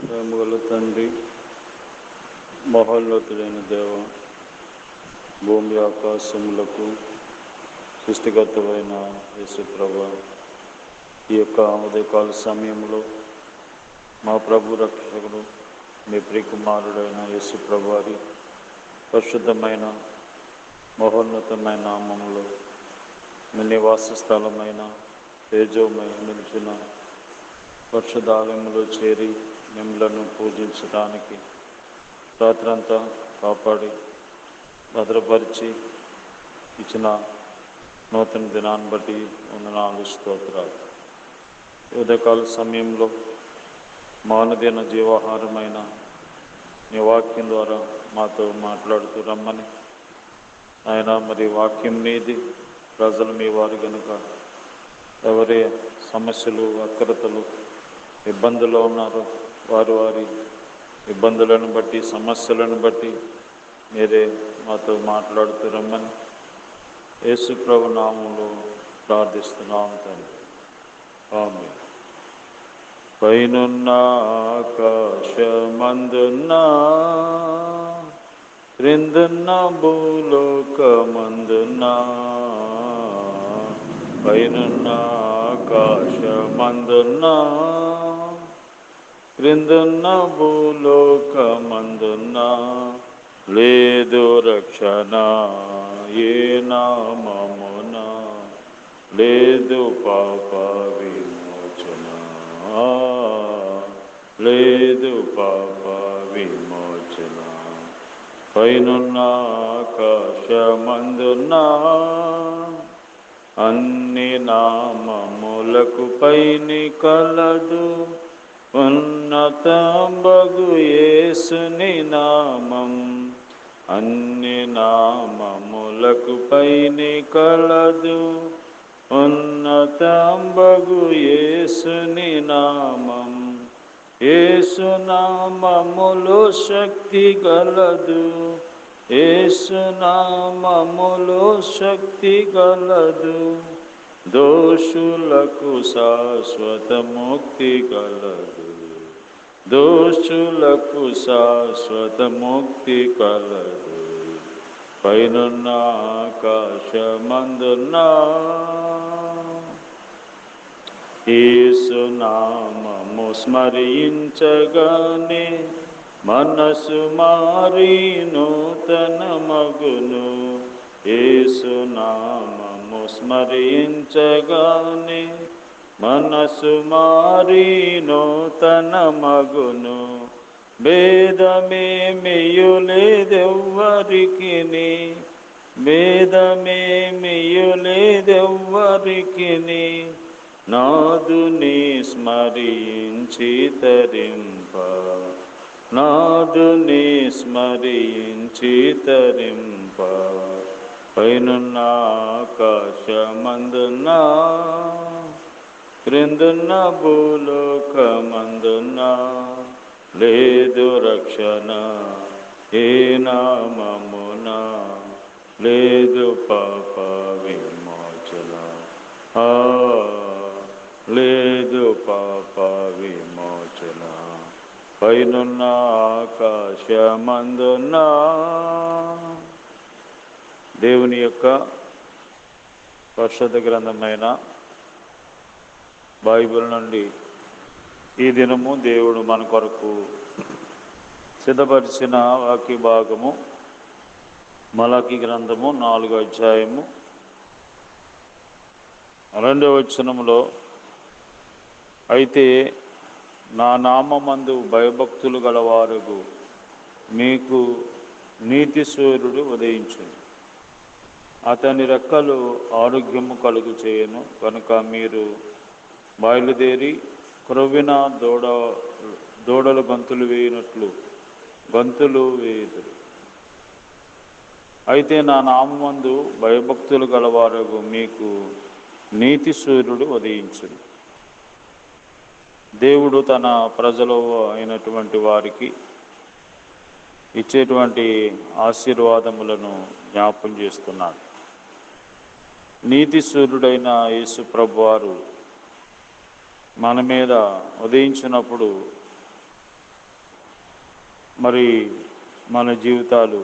ప్రేమగల తండ్రి, మహోన్నతుడైన దేవ, భూమి ఆకాశములకు సృష్టికర్తమైన యేసు ప్రభువా, ఈ యొక్క ఉదయకాల సమయంలో మా ప్రభు రక్షకుడు మీ ప్రియకుమారుడైన యేసు ప్రభువారి పరిశుద్ధమైన మహోన్నతమైన నామములో మీ నివాస స్థలమైన తేజోమయ నిలిచిన పరిశుద్ధాలయంలో చేరి మిమ్మలను పూజించడానికి రాత్రంతా కాపాడి భద్రపరిచి ఇచ్చిన నూతన దినాన్ని బట్టి వందనాలు, స్తోత్రాలు. ఉదయకాల సమయంలో మానదిన జీవాహారమైన నీ వాక్యం ద్వారా మాతో మాట్లాడుతూ రమ్మని ఆయన, మరి వాక్యం మీది ప్రజలు మీ వారు కనుక ఎవరి సమస్యలు, అక్రతలు, ఇబ్బందుల్లో ఉన్నారో వారి ఇబ్బందులను బట్టి, సమస్యలను బట్టి మీరే మాతో మాట్లాడుతూ రమ్మని యేసు ప్రభు నామములో ప్రార్థిస్తున్నాం తండ్రి, ఆమేన్. పైనున్న ఆకాశమందున్నా, క్రిందున్న భూలోకమందున్నా, పైనున్న ఆకాశమందున్నా, క్రిందున్న భూలోకమందున్నా, లేదు రక్షణ ఏ నామమున, లేదు పాప విమోచన, లేదు పాప విమోచన. పైనున్న ఆకాశమందున్నా, అన్ని నామములకు పైని కలదు ఉన్నతంబగు యేసుని నామం. అన్ని నామములకు పైని కలదు ఉన్నతంబగు యేసుని నామం. యేసు నామములో శక్తి గలదు, యేసు నామములో శక్తి గలదు, దోషులకు శాశ్వత ముక్తి కలదు, దోషులకు శాశ్వత ముక్తి కలదు. పైనున్న ఆకాశమందున్నా, యేసు నామము స్మరించగానే మనసు మారి నూతన మగును. యేసు నామము స్మరించగానే మనసు మారి నూతన మగును. భేదమేమియు లేదెవ్వరికిని, భేదమేమియు లేదెవ్వరికిని, నాదుని స్మరించి తరింప, నాదుని స్మరించి తరింప. పైనున్న ఆకాశమందున్నా, క్రిందున్న భూలోకమందున్నా, లేదు రక్షణ ఏ నామమున, లేదు పాప విమోచన, లేదు పాప విమోచన. పైనున్న ఆకాశమందున్నా. దేవుని యొక్క పరిశుద్ధ గ్రంథమైన బైబిల్ నుండి ఈ దినము దేవుడు మన కొరకు సిద్ధపరిచిన వాక్య భాగము మలాకి గ్రంథము 4వ అధ్యాయము 2వ వచనములో, అయితే నా నామమందు భయభక్తులు గలవారు మీకు నీతి సూర్యుడు ఉదయించును, అతని రెక్కలు ఆరోగ్యము కలుగు చేయను. కనుక మీరు బయలుదేరి క్రొవ్విన దూడలు గంతులు వేయినట్లు గంతులు వేయుదురు. అయితే నా నామమందు భయభక్తులు గలవారు మీకు నీతి సూర్యుడు ఉదయించును. దేవుడు తన ప్రజలు అయినటువంటి వారికి ఇచ్చేటువంటి ఆశీర్వాదములను జ్ఞాపకం చేస్తున్నాడు. నీతి సూర్యుడైన యేసు ప్రభువారు మన మీద ఉదయించినప్పుడు మరి మన జీవితాలు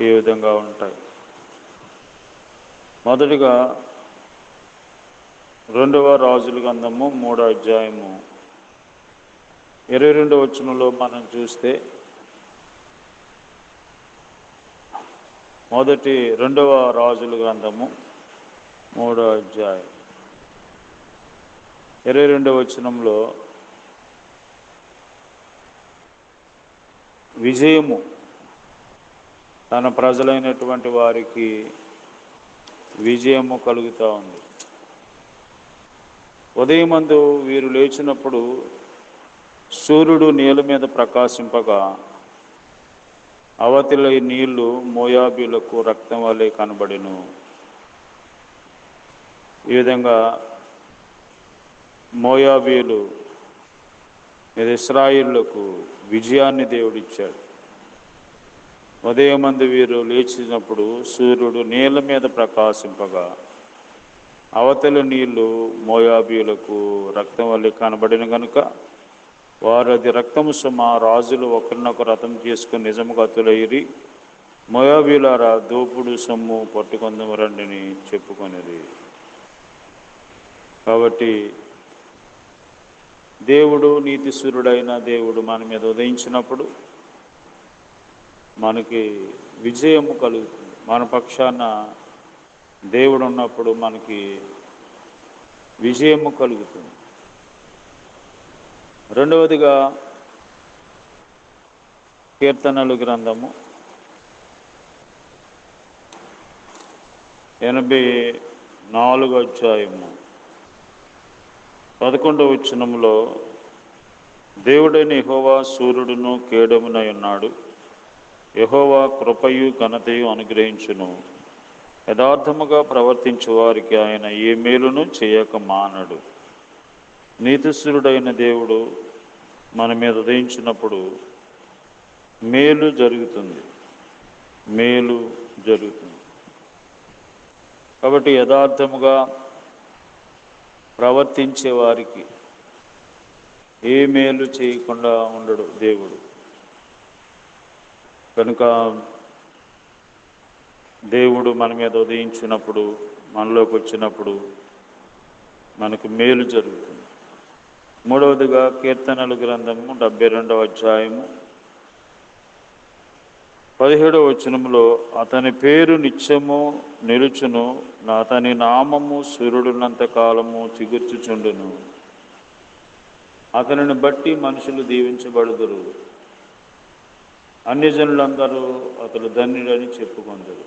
ఏ విధంగా ఉంటాయి? మొదటిగా 2వ రాజుల గ్రంథము 3వ అధ్యాయము 22వ వచనంలో మనం చూస్తే, 2వ రాజుల గ్రంథము 3వ అధ్యాయం 22వ వచనంలో విజయము తన ప్రజలైనటువంటి వారికి విజయము కలుగుతూ ఉంది. ఉదయమందు వీరు లేచినప్పుడు సూర్యుడు నీళ్ళ మీద ప్రకాశింపగా అవతలి నీళ్లు మోయాబీలకు రక్తం వలె కనబడెను. ఈ విధంగా మోయాబీలు మీద ఇశ్రాయేలుకు విజయాన్ని దేవుడిచ్చాడు. ఉదయమందు వీరు లేచినప్పుడు సూర్యుడు నీళ్ళ మీద ప్రకాశింపగా అవతలి నీళ్లు మోయాబీలకు రక్తం వల్ల కనబడిన కనుక వారు అది రక్తము సుమ రాజులు ఒకరినొకరు రథం చేసుకుని నిజముగా అతులైరి, మోయాబీలారా దోపుడు సొమ్ము పట్టుకొందము రండిని చెప్పుకొనేది. కాబట్టి దేవుడు, నీతిశూరుడైన దేవుడు మన మీద ఉదయించినప్పుడు మనకి విజయము కలుగుతుంది. మన పక్షాన దేవుడు ఉన్నప్పుడు మనకి విజయము కలుగుతుంది. రెండవదిగా కీర్తనల గ్రంథము 84వ అధ్యాయము 11వ వచనంలో, దేవుడైన యెహోవా సూర్యుడును కేడమునై ఉన్నాడు, యెహోవా కృపయు ఘనతయు అనుగ్రహించును, యథార్థముగా ప్రవర్తించు వారికి ఆయన ఏ మేలును చేయక మానడు. నీతిశూరుడైన దేవుడు మన మీద ఉదయించినప్పుడు మేలు జరుగుతుంది. కాబట్టి యథార్థముగా ప్రవర్తించే వారికి ఏ మేలు చేయకుండా ఉండడు దేవుడు. కనుక దేవుడు మన మీద ఉదయించినప్పుడు, మనలోకి వచ్చినప్పుడు మనకు మేలు జరుగుతుంది. మూడవదిగా కీర్తనల గ్రంథము 72వ అధ్యాయము 17వ వచనంలో, అతని పేరు నిత్యము నిలుచును, అతని నామము సూర్యుడున్నంత కాలము చిగుర్చుచుండును, అతనిని బట్టి మనుషులు దీవించబడుదురు, అన్యజనులందరూ అతడు ధన్యుడని చెప్పుకొందురు.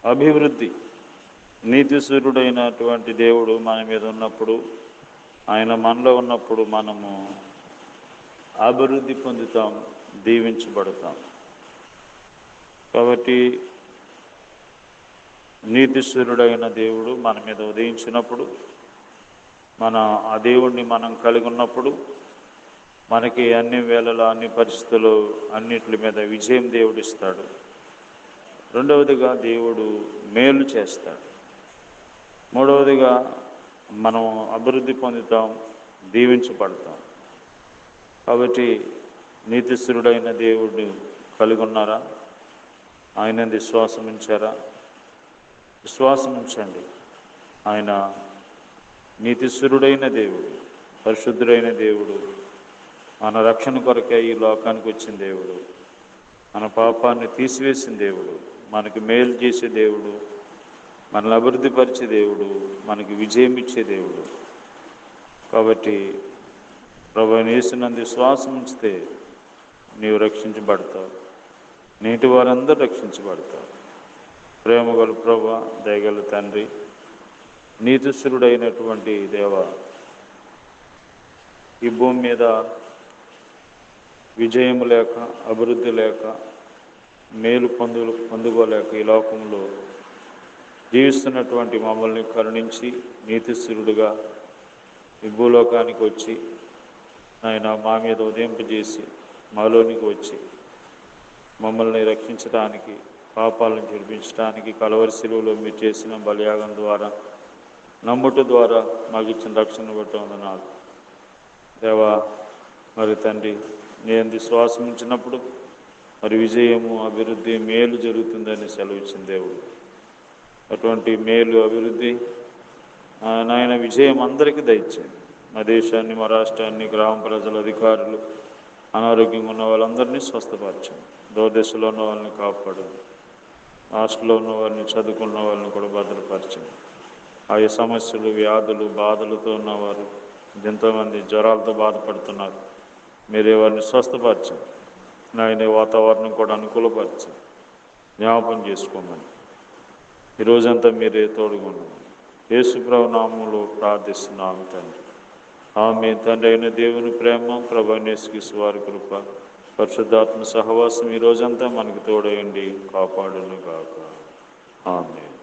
అభివృద్ధి. నీతిశూరుడైనటువంటి దేవుడు మన మీద ఉన్నప్పుడు, ఆయన మనలో ఉన్నప్పుడు మనము అభివృద్ధి పొందుతాం, దీవించబడతాం. కాబట్టి నీతిశూరుడైన దేవుడు మన మీద ఉదయించినప్పుడు, మన ఆ దేవుణ్ణి మనం కలిగి ఉన్నప్పుడు మనకి అన్ని వేళలో, అన్ని పరిస్థితుల్లో, అన్నిటి మీద విజయం దేవుడిస్తాడు. రెండవదిగా దేవుడు మేలు చేస్తాడు. మూడవదిగా మనం అభివృద్ధి పొందుతాం, దీవించబడతాం. కాబట్టి నీతిశూరుడైన దేవుడిని కలిగి ఉన్నారా? ఆయన విశ్వాసం ఉంచారా? విశ్వాసం ఉంచండి. ఆయన నీతిశూరుడైన దేవుడు, పరిశుద్ధుడైన దేవుడు, మన రక్షణ కొరకే ఈ లోకానికి వచ్చిన దేవుడు, మన పాపాన్ని తీసివేసిన దేవుడు, మనకి మేలు చేసే దేవుడు, మనల్ని అభివృద్ధిపరిచే దేవుడు, మనకి విజయం ఇచ్చే దేవుడు. కాబట్టి ప్రభువైన యేసునందు విశ్వాసం ఉంచితే నీవు రక్షించబడతావు, నీటి వారందరూ రక్షించబడతారు. ప్రేమగల ప్రభువా, దయగల తండ్రి, నీతిశూరుడైనటువంటి దేవ, ఈ భూమి మీద విజయం లేక, అభివృద్ధి లేక, మేలు పొందుకోలేక ఈ లోకంలో జీవిస్తున్నటువంటి మమ్మల్ని కరుణించి నీతిశూరుడుగా ఈ భూలోకానికి వచ్చి ఆయన మా మీద ఉదయింపజేసి మాలోనికి వచ్చి మమ్మల్ని రక్షించడానికి, పాపాలను జరిపించడానికి కలవరి శిలువలో మీరు చేసిన బలియాగం ద్వారా, నమ్ముట ద్వారా మాకు ఇచ్చిన రక్షణ బట్టి వందనాలు దేవా. మరి తండ్రి నేను శ్వాసం ఉంచినప్పుడు మరి విజయము, అభివృద్ధి, మేలు జరుగుతుందని సెలవిచ్చిన దేవుడు. అటువంటి మేలు, అభివృద్ధి, నాయన విజయం అందరికీ దయచేయండి. మా దేశాన్ని, మా రాష్ట్రాన్ని, గ్రామ ప్రజలు, అధికారులు, అనారోగ్యంగా ఉన్న వాళ్ళందరినీ స్వస్థపరచండి. దూరదశలో ఉన్న వాళ్ళని కాపాడండి. హాస్టల్లో ఉన్న వాళ్ళని, చదువుకున్న వాళ్ళని కూడా భద్రపరచండి. ఆయా సమస్యలు, వ్యాధులు, బాధలతో ఉన్నవారు, ఎంతోమంది జ్వరాలతో బాధపడుతున్నారు. మీరే వారిని స్వస్థపరచండి. నాయన వాతావరణం కూడా అనుకూలపరచండి. జ్ఞాపకం చేసుకోమని ఈరోజంతా మీరే తోడుగా ఉండమని యేసుప్రభు నామములో ప్రార్థిస్తున్నాము తండ్రి. ఆమేన్. తండ్రి అయిన దేవుని ప్రేమ, ప్రభువైన యేసుక్రీస్తు వారి కృప, పరిశుద్ధాత్మ సహవాసం ఈ రోజంతా మనకు తోడయండి కాపాడును గాక. ఆమేన్.